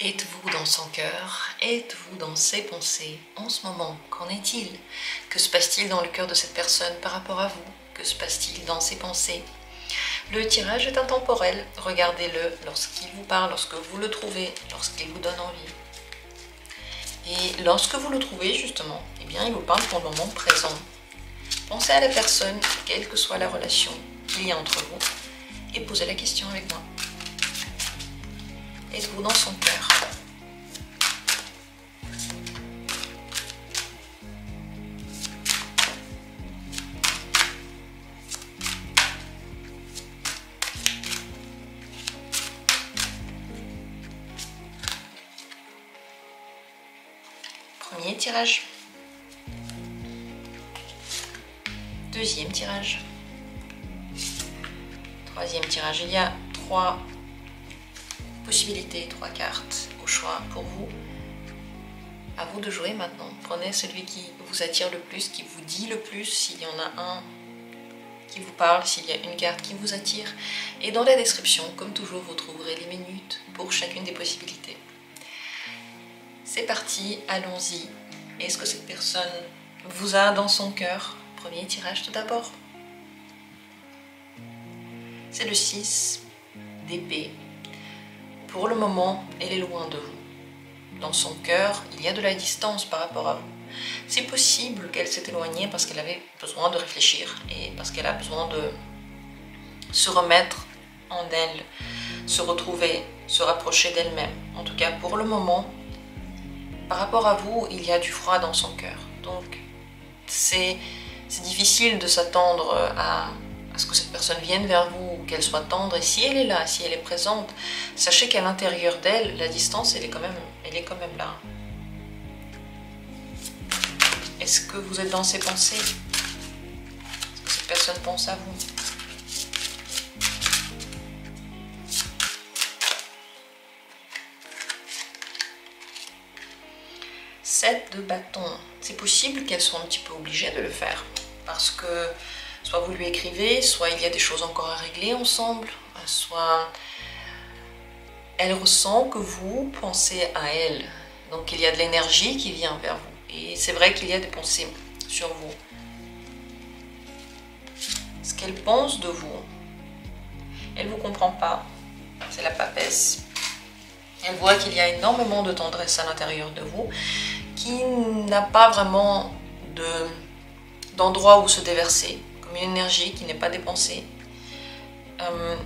Êtes-vous dans son cœur? Êtes-vous dans ses pensées en ce moment? Qu'en est-il? Que se passe-t-il dans le cœur de cette personne par rapport à vous? Que se passe-t-il dans ses pensées? Le tirage est intemporel. Regardez-le lorsqu'il vous parle, lorsque vous le trouvez, lorsqu'il vous donne envie. Et lorsque vous le trouvez, justement, eh bien, il vous parle pour le moment présent. Pensez à la personne, quelle que soit la relation qu'il y a entre vous, et posez la question avec moi. Êtes-vous dans son cœur? Premier tirage. Deuxième tirage. Troisième tirage. Il y a 3 possibilités, 3 cartes au choix pour vous. À vous de jouer maintenant. Prenez celui qui vous attire le plus, qui vous dit le plus, s'il y en a un qui vous parle, s'il y a une carte qui vous attire. Et dans la description, comme toujours, vous trouverez les minutes pour chacune des possibilités. C'est parti, allons-y. Est-ce que cette personne vous a dans son cœur? Premier tirage tout d'abord. C'est le 6 d'épée. Pour le moment, elle est loin de vous. Dans son cœur, il y a de la distance par rapport à vous. C'est possible qu'elle s'est éloignée parce qu'elle avait besoin de réfléchir et parce qu'elle a besoin de se remettre en elle, se retrouver, se rapprocher d'elle-même. En tout cas, pour le moment, par rapport à vous, il y a du froid dans son cœur. Donc, c'est difficile de s'attendre à ce que cette personne vienne vers vous, qu'elle soit tendre. Et si elle est là, si elle est présente, sachez qu'à l'intérieur d'elle, la distance, elle est quand même là. Est-ce que vous êtes dans ses pensées? Est-ce que cette personne pense à vous? De bâton. C'est possible qu'elles soient un petit peu obligées de le faire parce que soit vous lui écrivez, soit il y a des choses encore à régler ensemble, soit elle ressent que vous pensez à elle. Donc il y a de l'énergie qui vient vers vous et c'est vrai qu'il y a des pensées sur vous. Ce qu'elle pense de vous, elle ne vous comprend pas, c'est la papesse. Elle voit qu'il y a énormément de tendresse à l'intérieur de vous qui n'a pas vraiment d'endroit où se déverser, comme une énergie qui n'est pas dépensée.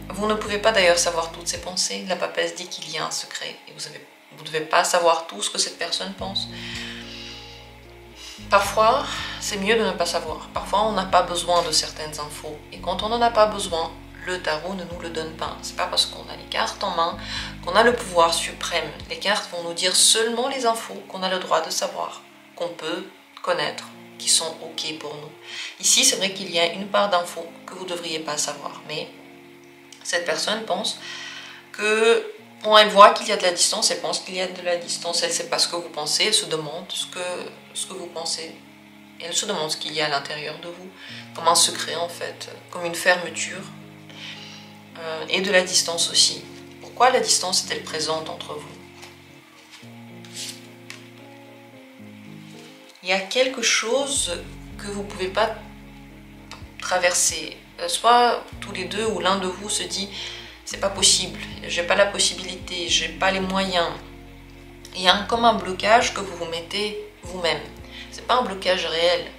Vous ne pouvez pas d'ailleurs savoir toutes ces pensées. La papesse dit qu'il y a un secret et vous ne devez pas savoir tout ce que cette personne pense. Parfois, c'est mieux de ne pas savoir. Parfois, on n'a pas besoin de certaines infos. Et quand on n'en a pas besoin, le tarot ne nous le donne pas. C'est pas parce qu'on a les cartes en main qu'on a le pouvoir suprême. Les cartes vont nous dire seulement les infos qu'on a le droit de savoir, qu'on peut connaître, qui sont ok pour nous. Ici, c'est vrai qu'il y a une part d'infos que vous ne devriez pas savoir, mais cette personne pense que, bon, elle voit qu'il y a de la distance, elle pense qu'il y a de la distance, elle ne sait pas ce que vous pensez, elle se demande ce que vous pensez. Elle se demande ce qu'il y a à l'intérieur de vous, comme un secret en fait, comme une fermeture. Et de la distance aussi. Pourquoi la distance est-elle présente entre vous? Il y a quelque chose que vous ne pouvez pas traverser. Soit tous les deux ou l'un de vous se dit c'est pas possible, j'ai pas la possibilité, j'ai pas les moyens. Il y a comme un blocage que vous vous mettez vous-même. C'est pas un blocage réel,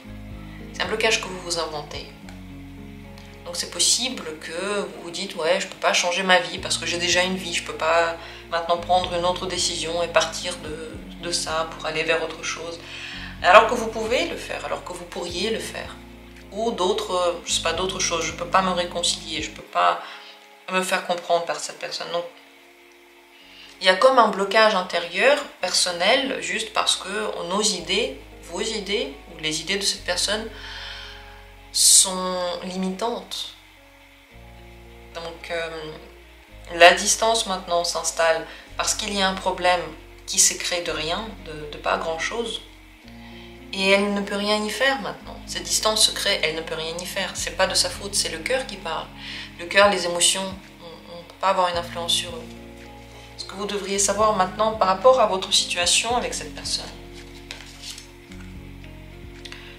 c'est un blocage que vous vous inventez. Donc c'est possible que vous vous dites ouais, je peux pas changer ma vie parce que j'ai déjà une vie, je peux pas maintenant prendre une autre décision et partir de ça pour aller vers autre chose. Alors que vous pouvez le faire, alors que vous pourriez le faire. Ou d'autres, je sais pas, d'autres choses, je peux pas me réconcilier, je peux pas me faire comprendre par cette personne. Donc il y a comme un blocage intérieur, personnel, juste parce que nos idées, vos idées, ou les idées de cette personne sont limitantes. Donc la distance maintenant s'installe parce qu'il y a un problème qui s'est créé de rien, de pas grand chose, et elle ne peut rien y faire maintenant. Cette distance se crée, elle ne peut rien y faire. C'est pas de sa faute, c'est le cœur qui parle. Le cœur, les émotions, on ne peut pas avoir une influence sur eux. Ce que vous devriez savoir maintenant par rapport à votre situation avec cette personne.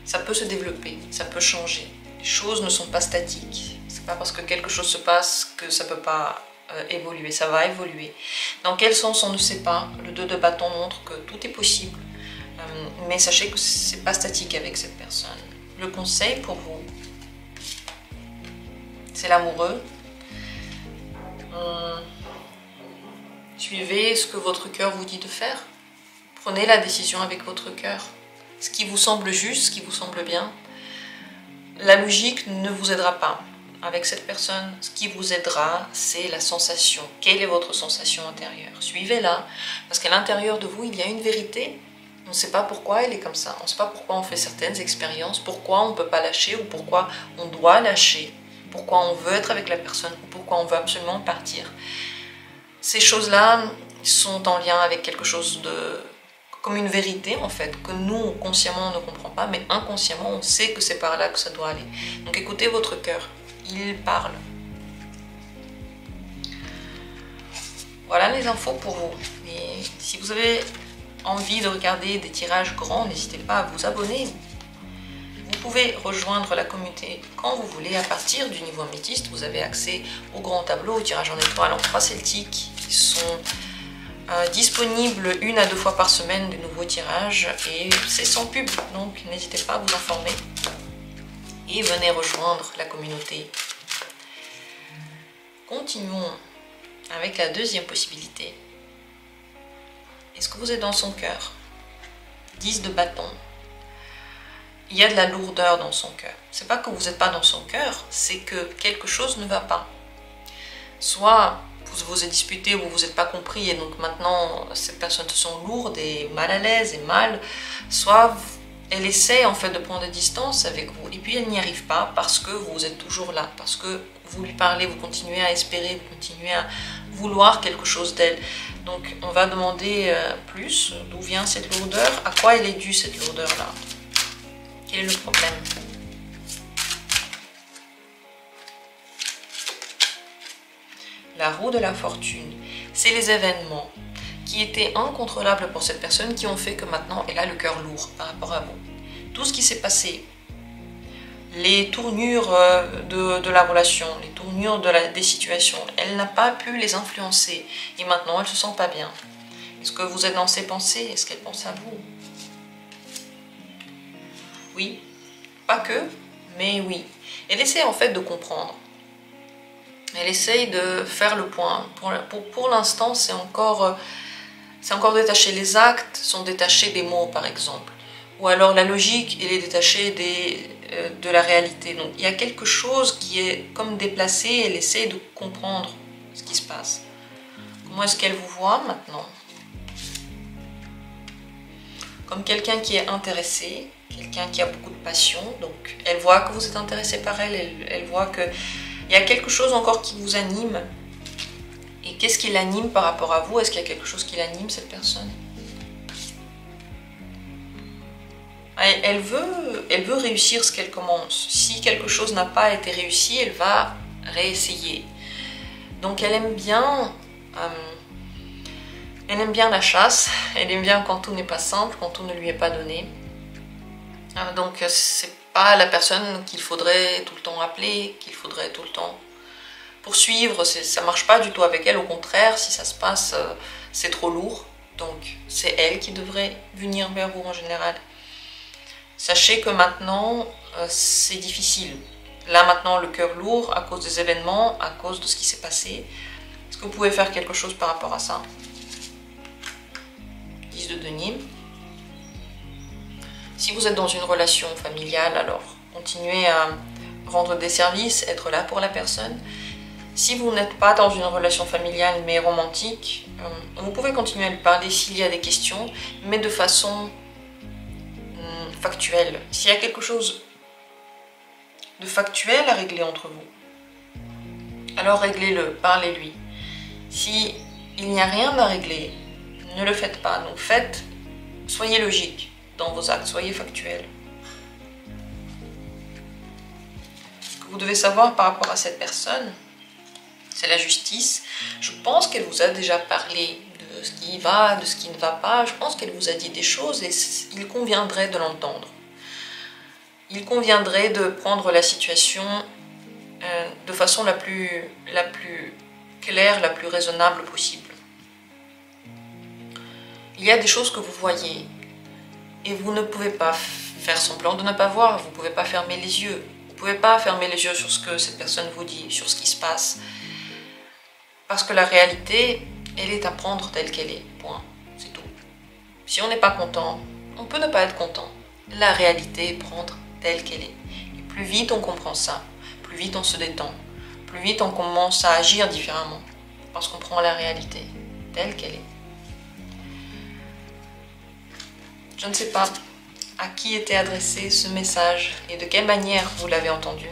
Ça peut se développer, ça peut changer. Les choses ne sont pas statiques. C'est pas parce que quelque chose se passe que ça peut pas évoluer, ça va évoluer. Dans quel sens, on ne sait pas. Le 2 de bâton montre que tout est possible. Mais sachez que c'est pas statique avec cette personne. Le conseil pour vous, c'est l'amoureux. Suivez ce que votre cœur vous dit de faire. Prenez la décision avec votre cœur. Ce qui vous semble juste, ce qui vous semble bien. La logique ne vous aidera pas avec cette personne. Ce qui vous aidera, c'est la sensation. Quelle est votre sensation intérieure? Suivez-la, parce qu'à l'intérieur de vous, il y a une vérité. On ne sait pas pourquoi elle est comme ça. On ne sait pas pourquoi on fait certaines expériences, pourquoi on ne peut pas lâcher ou pourquoi on doit lâcher, pourquoi on veut être avec la personne ou pourquoi on veut absolument partir. Ces choses-là sont en lien avec quelque chose de... comme une vérité en fait, que nous, consciemment, on ne comprend pas, mais inconsciemment, on sait que c'est par là que ça doit aller. Donc écoutez votre cœur, il parle. Voilà les infos pour vous. Et si vous avez envie de regarder des tirages grands, n'hésitez pas à vous abonner. Vous pouvez rejoindre la communauté quand vous voulez. À partir du niveau améthyste, vous avez accès au grand tableau, au tirage en étoiles, en croix celtique, qui sont disponibles 1 à 2 fois par semaine de nouveaux tirages. Et c'est sans pub, donc n'hésitez pas à vous informer. Et venez rejoindre la communauté. Continuons avec la deuxième possibilité. Est-ce que vous êtes dans son cœur? 10 de bâton. Il y a de la lourdeur dans son cœur. C'est pas que vous n'êtes pas dans son cœur, c'est que quelque chose ne va pas. Soit vous vous êtes disputé ou vous vous êtes pas compris et donc maintenant ces personnes sont lourdes et mal à l'aise et mal. Soit elle essaie en fait de prendre des distances avec vous et puis elle n'y arrive pas parce que vous êtes toujours là, parce que vous lui parlez, vous continuez à espérer, vous continuez à vouloir quelque chose d'elle. Donc on va demander plus, d'où vient cette lourdeur, à quoi elle est due cette lourdeur-là. Quel est le problème? La roue de la fortune, c'est les événements qui étaient incontrôlables pour cette personne qui ont fait que maintenant elle a le cœur lourd par rapport à vous. Tout ce qui s'est passé, les tournures de la relation, les tournures des situations, elle n'a pas pu les influencer et maintenant elle se sent pas bien. Est-ce que vous êtes dans ses pensées? Est-ce qu'elle pense à vous? Oui, pas que, mais oui. Elle essaie en fait de comprendre. Elle essaye de faire le point. Pour l'instant, c'est encore détaché. Les actes sont détachés des mots, par exemple. Ou alors la logique, elle est détachée de la réalité. Donc il y a quelque chose qui est comme déplacé. Elle essaie de comprendre ce qui se passe. Comment est-ce qu'elle vous voit maintenant? Comme quelqu'un qui est intéressé, quelqu'un qui a beaucoup de passion. Donc elle voit que vous êtes intéressé par elle. Elle voit que il y a quelque chose encore qui vous anime. Et qu'est-ce qui l'anime par rapport à vous? Est-ce qu'il y a quelque chose qui l'anime, cette personne? Elle veut réussir ce qu'elle commence. Si quelque chose n'a pas été réussi, elle va réessayer. Donc elle aime bien la chasse. Elle aime bien quand tout n'est pas simple, quand tout ne lui est pas donné. Donc c'est pas la personne qu'il faudrait tout le temps appeler, qu'il faudrait tout le temps poursuivre, ça marche pas du tout avec elle, au contraire, si ça se passe, c'est trop lourd, donc c'est elle qui devrait venir vers vous en général. Sachez que maintenant, c'est difficile. Là maintenant, le cœur lourd, à cause des événements, à cause de ce qui s'est passé. Est-ce que vous pouvez faire quelque chose par rapport à ça? 10 de denier. Si vous êtes dans une relation familiale, alors continuez à rendre des services, être là pour la personne. Si vous n'êtes pas dans une relation familiale mais romantique, vous pouvez continuer à lui parler s'il y a des questions, mais de façon factuelle. S'il y a quelque chose de factuel à régler entre vous, alors réglez-le, parlez-lui. Si il n'y a rien à régler, ne le faites pas. Donc soyez logique dans vos actes, soyez factuels. Ce que vous devez savoir par rapport à cette personne, c'est la justice. Je pense qu'elle vous a déjà parlé de ce qui va, de ce qui ne va pas. Je pense qu'elle vous a dit des choses et il conviendrait de l'entendre. Il conviendrait de prendre la situation de façon la plus claire, la plus raisonnable possible. Il y a des choses que vous voyez et vous ne pouvez pas faire semblant de ne pas voir, vous ne pouvez pas fermer les yeux. Vous ne pouvez pas fermer les yeux sur ce que cette personne vous dit, sur ce qui se passe. Parce que la réalité, elle est à prendre telle qu'elle est, point, c'est tout. Si on n'est pas content, on peut ne pas être content. La réalité est prendre telle qu'elle est. Et plus vite on comprend ça, plus vite on se détend, plus vite on commence à agir différemment. Parce qu'on prend la réalité telle qu'elle est. Je ne sais pas à qui était adressé ce message et de quelle manière vous l'avez entendu.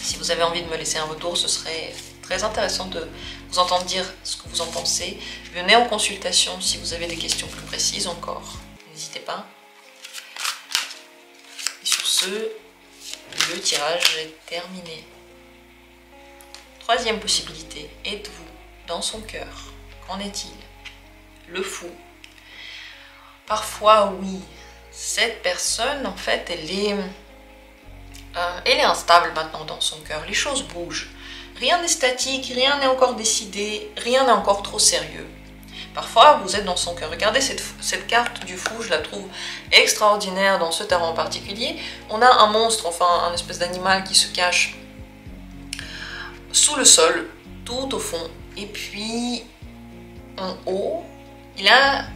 Si vous avez envie de me laisser un retour, ce serait très intéressant de vous entendre dire ce que vous en pensez. Venez en consultation si vous avez des questions plus précises encore. N'hésitez pas. Et sur ce, le tirage est terminé. Troisième possibilité, êtes-vous dans son cœur? Qu'en est-il? Le fou. Parfois, oui. Cette personne, en fait, elle est instable maintenant dans son cœur. Les choses bougent. Rien n'est statique, rien n'est encore décidé, rien n'est encore trop sérieux. Parfois, vous êtes dans son cœur. Regardez cette carte du fou, je la trouve extraordinaire dans ce tarot en particulier. On a un monstre, enfin, un espèce d'animal qui se cache sous le sol, tout au fond. Et puis, en haut, il a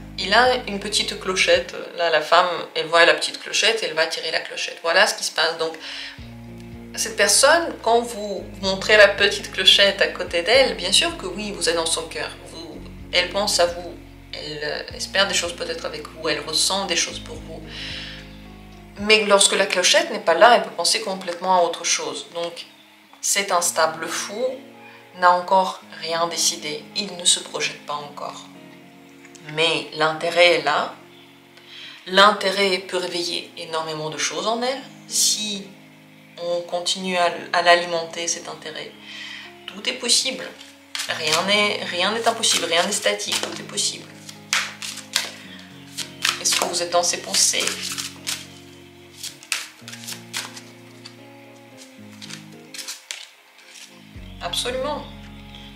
une petite clochette. Là, la femme, elle voit la petite clochette, elle va tirer la clochette. Voilà ce qui se passe. Donc, cette personne, quand vous montrez la petite clochette à côté d'elle, bien sûr que oui, vous êtes dans son cœur. Elle pense à vous, elle espère des choses peut-être avec vous, elle ressent des choses pour vous. Mais lorsque la clochette n'est pas là, elle peut penser complètement à autre chose. Donc, c'est instable. Le fou n'a encore rien décidé. Il ne se projette pas encore. Mais l'intérêt est là. L'intérêt peut réveiller énormément de choses en elle. Si on continue à l'alimenter, cet intérêt, tout est possible. Rien n'est impossible, rien n'est statique, tout est possible. Est-ce que vous êtes dans ses pensées? Absolument.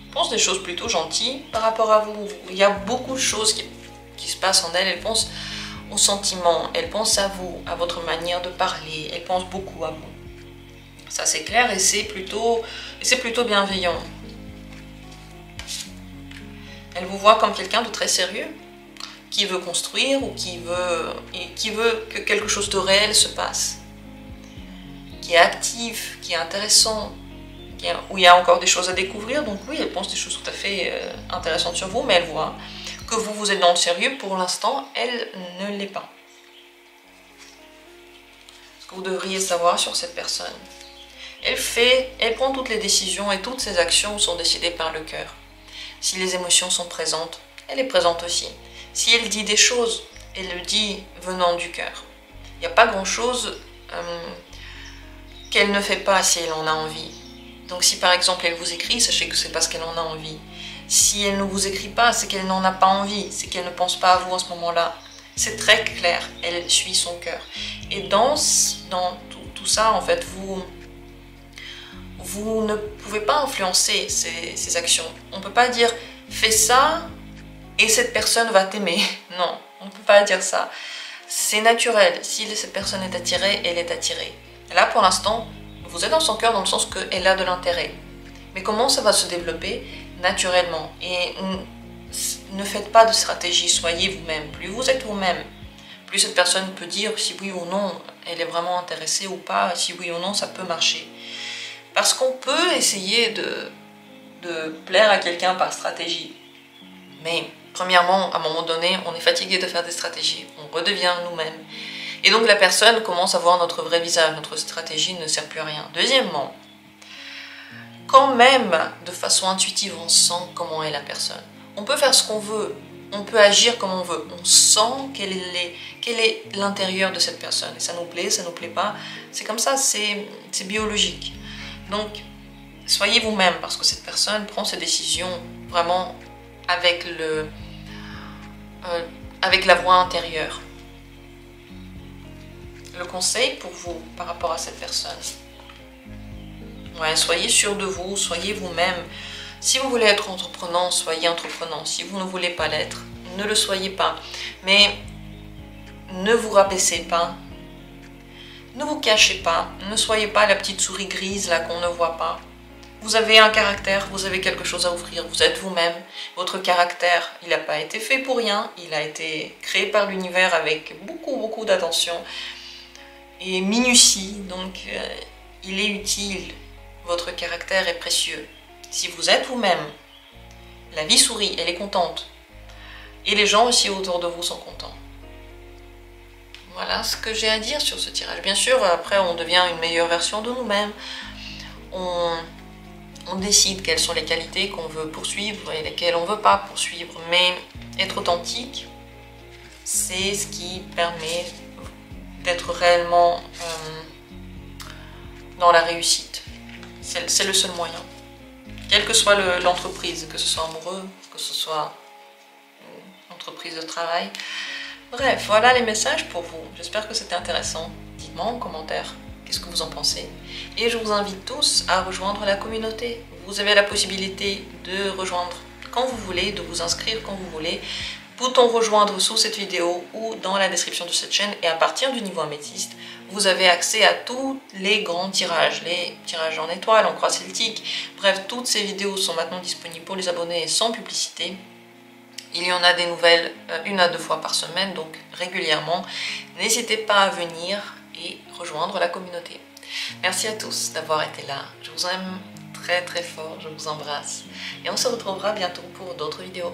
Elle pense des choses plutôt gentilles par rapport à vous. Il y a beaucoup de choses qui se passent en elle. Elle pense aux sentiments, elle pense à vous, à votre manière de parler, elle pense beaucoup à vous. Ça c'est clair et c'est plutôt bienveillant. Elle vous voit comme quelqu'un de très sérieux, qui veut construire ou qui veut que quelque chose de réel se passe, qui est actif, qui est intéressant, où il y a encore des choses à découvrir. Donc oui, elle pense des choses tout à fait intéressantes sur vous, mais elle voit que vous êtes dans le sérieux. Pour l'instant, elle ne l'est pas. Ce que vous devriez savoir sur cette personne, elle prend toutes les décisions et toutes ses actions sont décidées par le cœur. Si les émotions sont présentes, elle est présente aussi. Si elle dit des choses, elle le dit venant du cœur. Il n'y a pas grand-chose qu'elle ne fait pas si elle en a envie. Donc si par exemple elle vous écrit, sachez que c'est parce qu'elle en a envie. Si elle ne vous écrit pas, c'est qu'elle n'en a pas envie, c'est qu'elle ne pense pas à vous en ce moment-là. C'est très clair, elle suit son cœur. Et dans tout ça, en fait, vous ne pouvez pas influencer ses actions. On ne peut pas dire « fais ça et cette personne va t'aimer ». Non, on ne peut pas dire ça. C'est naturel. Si cette personne est attirée, elle est attirée. Et là, pour l'instant, vous êtes dans son cœur dans le sens qu'elle a de l'intérêt. Mais comment ça va se développer? Naturellement. Et ne faites pas de stratégie, soyez vous-même. Plus vous êtes vous-même, plus cette personne peut dire si oui ou non elle est vraiment intéressée ou pas, si oui ou non ça peut marcher. Parce qu'on peut essayer de plaire à quelqu'un par stratégie. Mais premièrement, à un moment donné, on est fatigué de faire des stratégies, on redevient nous-mêmes. Et donc la personne commence à voir notre vrai visage, notre stratégie ne sert plus à rien. Deuxièmement, quand même, de façon intuitive, on sent comment est la personne. On peut faire ce qu'on veut, on peut agir comme on veut. On sent quel est l'intérieur de cette personne. Et ça nous plaît pas. C'est comme ça, c'est biologique. Donc, soyez vous-même parce que cette personne prend ses décisions vraiment avec la voix intérieure. Le conseil pour vous par rapport à cette personne, ouais, soyez sûr de vous, soyez vous-même. Si vous voulez être entreprenant, soyez entreprenant. Si vous ne voulez pas l'être, ne le soyez pas. Mais ne vous rabaissez pas. Ne vous cachez pas. Ne soyez pas la petite souris grise là qu'on ne voit pas. Vous avez un caractère, vous avez quelque chose à offrir. Vous êtes vous-même. Votre caractère, il n'a pas été fait pour rien. Il a été créé par l'univers avec beaucoup d'attention et minutie. Donc, il est utile. Votre caractère est précieux. Si vous êtes vous-même, la vie sourit, elle est contente. Et les gens aussi autour de vous sont contents. Voilà ce que j'ai à dire sur ce tirage. Bien sûr, après on devient une meilleure version de nous-mêmes. On décide quelles sont les qualités qu'on veut poursuivre et lesquelles on ne veut pas poursuivre. Mais être authentique, c'est ce qui permet d'être réellement dans la réussite. C'est le seul moyen. Quelle que soit l'entreprise, que ce soit amoureux, que ce soit une entreprise de travail. Bref, voilà les messages pour vous. J'espère que c'était intéressant. Dites-moi en commentaire qu'est-ce que vous en pensez. Et je vous invite tous à rejoindre la communauté. Vous avez la possibilité de rejoindre quand vous voulez, de vous inscrire quand vous voulez. Bouton rejoindre sous cette vidéo ou dans la description de cette chaîne. Et à partir du niveau améthyste, vous avez accès à tous les grands tirages, les tirages en étoiles, en croix celtique. Bref, toutes ces vidéos sont maintenant disponibles pour les abonnés sans publicité. Il y en a des nouvelles 1 à 2 fois par semaine, donc régulièrement. N'hésitez pas à venir et rejoindre la communauté. Merci à tous d'avoir été là. Je vous aime très fort, je vous embrasse. Et on se retrouvera bientôt pour d'autres vidéos.